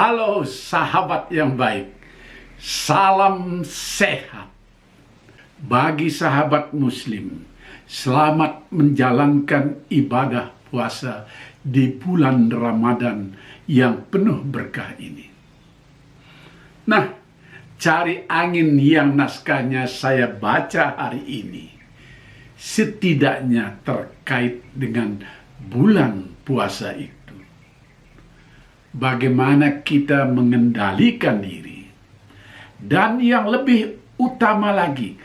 Halo sahabat yang baik, salam sehat. Bagi sahabat muslim, selamat menjalankan ibadah puasa di bulan Ramadan yang penuh berkah ini. Nah, cari angin yang naskahnya saya baca hari ini, setidaknya terkait dengan bulan puasa itu. Bagaimana kita mengendalikan diri, dan yang lebih utama lagi,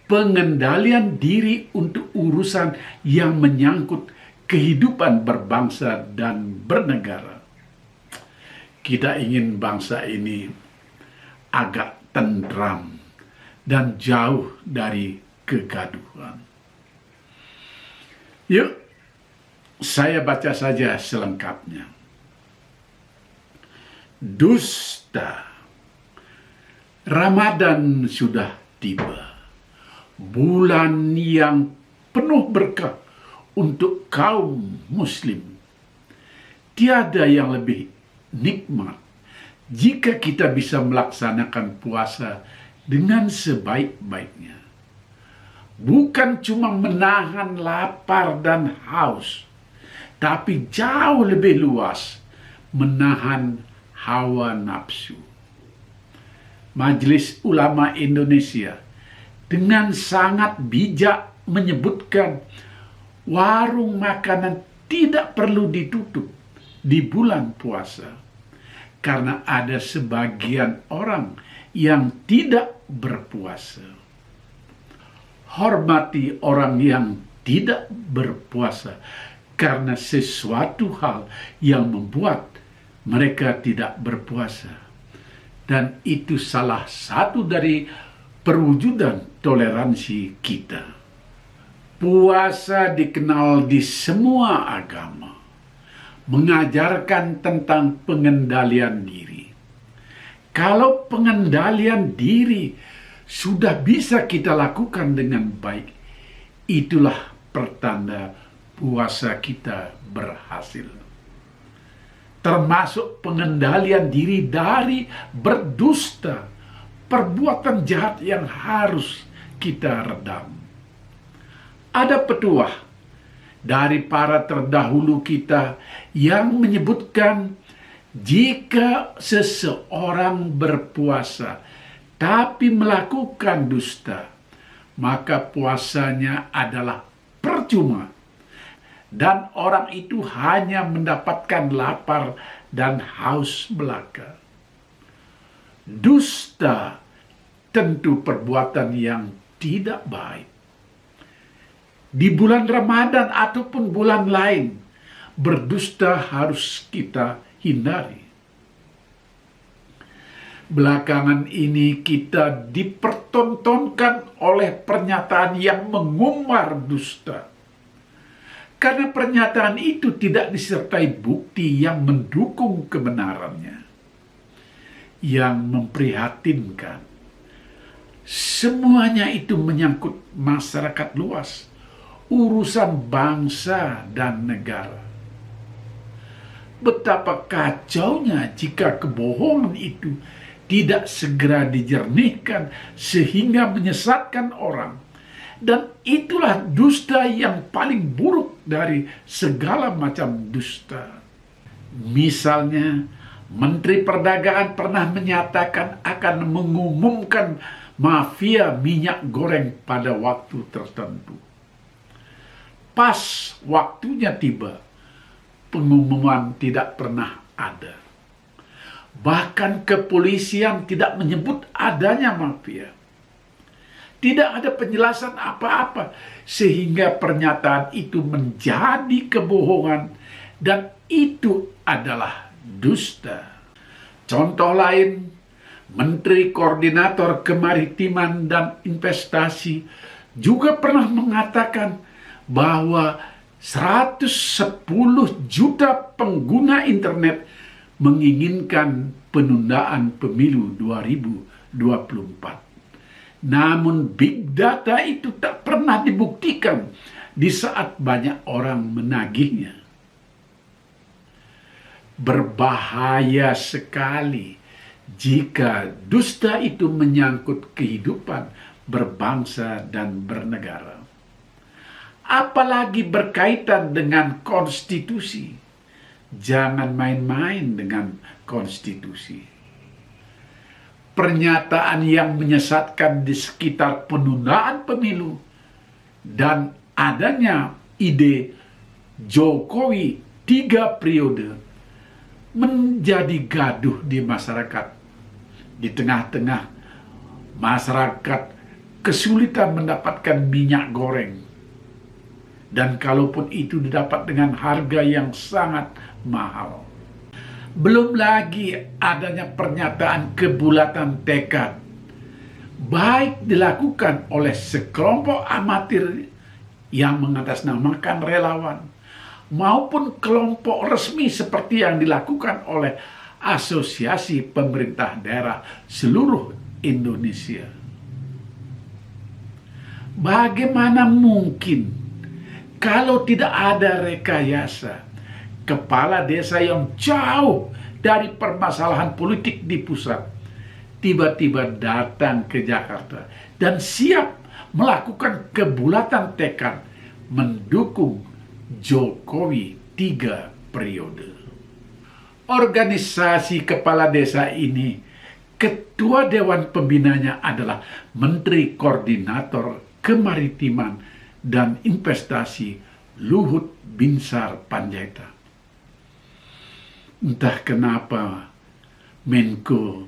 pengendalian diri untuk urusan yang menyangkut kehidupan berbangsa dan bernegara. Kita ingin bangsa ini agak tentram dan jauh dari kegaduhan. Yuk, saya baca saja selengkapnya. Dusta. Ramadan sudah tiba, bulan yang penuh berkah untuk kaum muslim. Tiada yang lebih nikmat jika kita bisa melaksanakan puasa dengan sebaik-baiknya. Bukan cuma menahan lapar dan haus, tapi jauh lebih luas menahan hawa nafsu. Majelis Ulama Indonesia dengan sangat bijak menyebutkan warung makanan tidak perlu ditutup di bulan puasa karena ada sebagian orang yang tidak berpuasa. Hormati orang yang tidak berpuasa karena sesuatu hal yang membuat mereka tidak berpuasa. Dan itu salah satu dari perwujudan toleransi kita. Puasa dikenal di semua agama, mengajarkan tentang pengendalian diri. Kalau pengendalian diri sudah bisa kita lakukan dengan baik, itulah pertanda puasa kita berhasil. Termasuk pengendalian diri dari berdusta, perbuatan jahat yang harus kita redam. Ada petuah dari para terdahulu kita yang menyebutkan jika seseorang berpuasa tapi melakukan dusta, maka puasanya adalah percuma. Dan orang itu hanya mendapatkan lapar dan haus belaka. Dusta tentu perbuatan yang tidak baik. Di bulan Ramadan ataupun bulan lain, berdusta harus kita hindari. Belakangan ini kita dipertontonkan oleh pernyataan yang mengumbar dusta. Karena pernyataan itu tidak disertai bukti yang mendukung kebenarannya. Yang memprihatinkan, semuanya itu menyangkut masyarakat luas, urusan bangsa dan negara. Betapa kacaunya jika kebohongan itu tidak segera dijernihkan sehingga menyesatkan orang. Dan itulah dusta yang paling buruk dari segala macam dusta. Misalnya, Menteri Perdagangan pernah menyatakan akan mengumumkan mafia minyak goreng pada waktu tertentu. Pas waktunya tiba, pengumuman tidak pernah ada. Bahkan kepolisian tidak menyebut adanya mafia. Tidak ada penjelasan apa-apa sehingga pernyataan itu menjadi kebohongan dan itu adalah dusta. Contoh lain, Menteri Koordinator Kemaritiman dan Investasi juga pernah mengatakan bahwa 110 juta pengguna internet menginginkan penundaan pemilu 2024. Namun big data itu tak pernah dibuktikan di saat banyak orang menagihnya. Berbahaya sekali jika dusta itu menyangkut kehidupan berbangsa dan bernegara. Apalagi berkaitan dengan konstitusi. Jangan main-main dengan konstitusi. Pernyataan yang menyesatkan di sekitar penundaan pemilu dan adanya ide Jokowi 3 periode menjadi gaduh di masyarakat. Di tengah-tengah masyarakat kesulitan mendapatkan minyak goreng. Dan kalaupun itu didapat dengan harga yang sangat mahal. Belum lagi adanya pernyataan kebulatan tekad, baik dilakukan oleh sekelompok amatir yang mengatasnamakan relawan, maupun kelompok resmi seperti yang dilakukan oleh Asosiasi Pemerintah Daerah seluruh Indonesia. Bagaimana mungkin kalau tidak ada rekayasa, kepala desa yang jauh dari permasalahan politik di pusat tiba-tiba datang ke Jakarta dan siap melakukan kebulatan tekad mendukung Jokowi 3 periode. Organisasi kepala desa ini, ketua dewan pembinanya adalah Menteri Koordinator Kemaritiman dan Investasi Luhut Binsar Panjaitan. Entah kenapa Menko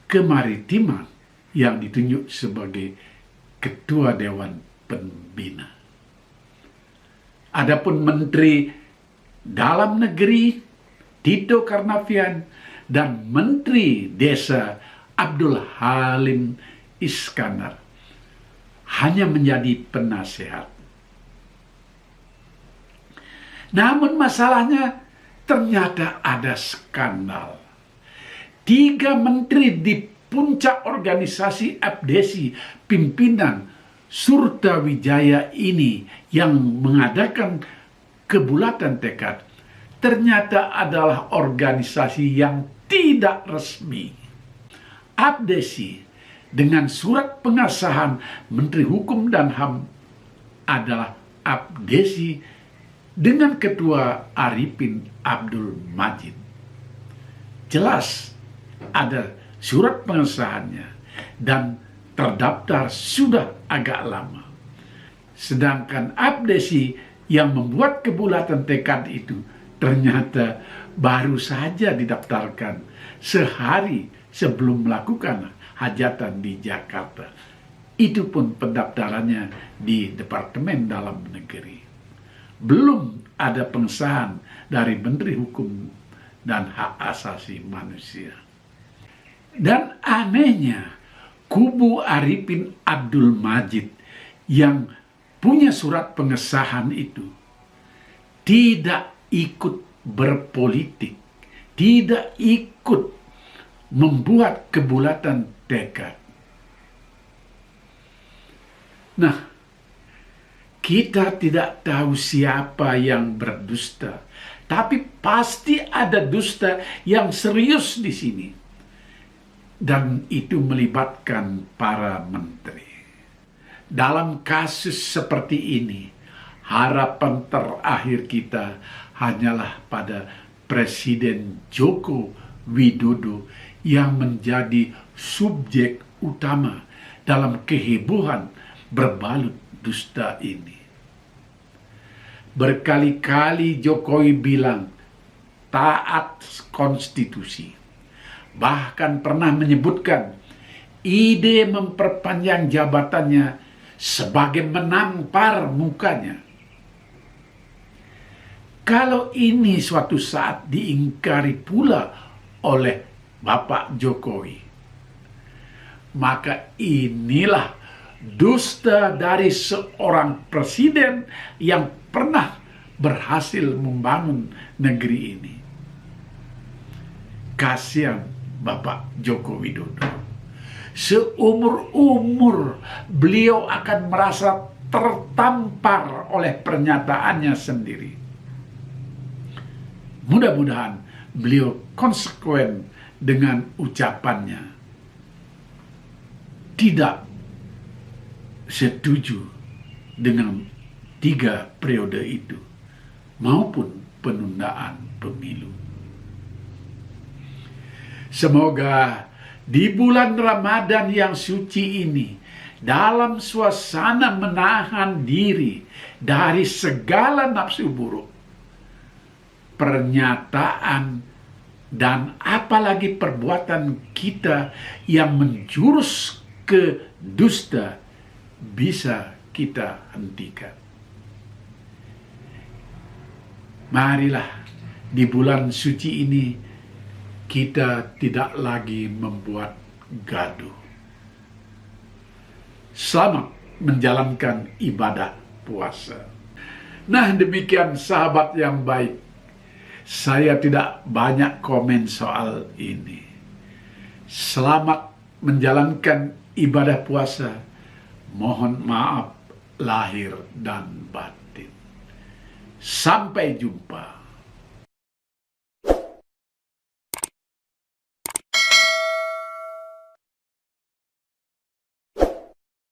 Kemaritiman yang ditunjuk sebagai ketua dewan pembina. Adapun Menteri Dalam Negeri Tito Karnavian dan Menteri Desa Abdul Halim Iskandar hanya menjadi penasehat. Namun masalahnya ternyata ada skandal. 3 menteri di puncak organisasi Abdesi pimpinan Surtawijaya ini yang mengadakan kebulatan tekad ternyata adalah organisasi yang tidak resmi. Abdesi dengan surat pengesahan Menteri Hukum dan HAM adalah Abdesi dengan Ketua Arifin Abdul Majid. Jelas ada surat pengesahannya dan terdaftar sudah agak lama. Sedangkan Abdesi yang membuat kebulatan tekad itu ternyata baru saja didaftarkan sehari sebelum melakukan hajatan di Jakarta. Itu pun pendaftarannya di Departemen Dalam Negeri. Belum ada pengesahan dari Menteri Hukum dan Hak Asasi Manusia. Dan anehnya, kubu Arifin Abdul Majid yang punya surat pengesahan itu tidak ikut berpolitik, tidak ikut membuat kebulatan tekad. Nah, kita tidak tahu siapa yang berdusta, tapi pasti ada dusta yang serius di sini. Dan itu melibatkan para menteri. Dalam kasus seperti ini, harapan terakhir kita hanyalah pada Presiden Joko Widodo yang menjadi subjek utama dalam kehebohan berbalut dusta ini. Berkali-kali Jokowi bilang taat konstitusi. Bahkan pernah menyebutkan ide memperpanjang jabatannya sebagai menampar mukanya. Kalau ini suatu saat diingkari pula oleh Bapak Jokowi, maka inilah dusta dari seorang presiden yang pernah berhasil membangun negeri ini. Kasihan Bapak Joko Widodo. Seumur-umur beliau akan merasa tertampar oleh pernyataannya sendiri. Mudah-mudahan beliau konsekuen dengan ucapannya, tidak setuju dengan 3 periode itu maupun penundaan pemilu. Semoga di bulan Ramadan yang suci ini, dalam suasana menahan diri dari segala nafsu buruk, pernyataan dan apalagi perbuatan kita yang menjurus ke dusta bisa kita hentikan. Marilah di bulan suci ini kita tidak lagi membuat gaduh. Selamat menjalankan ibadah puasa. Nah, demikian sahabat yang baik. Saya tidak banyak komen soal ini. Selamat menjalankan ibadah puasa. Mohon maaf lahir dan batin. Sampai jumpa.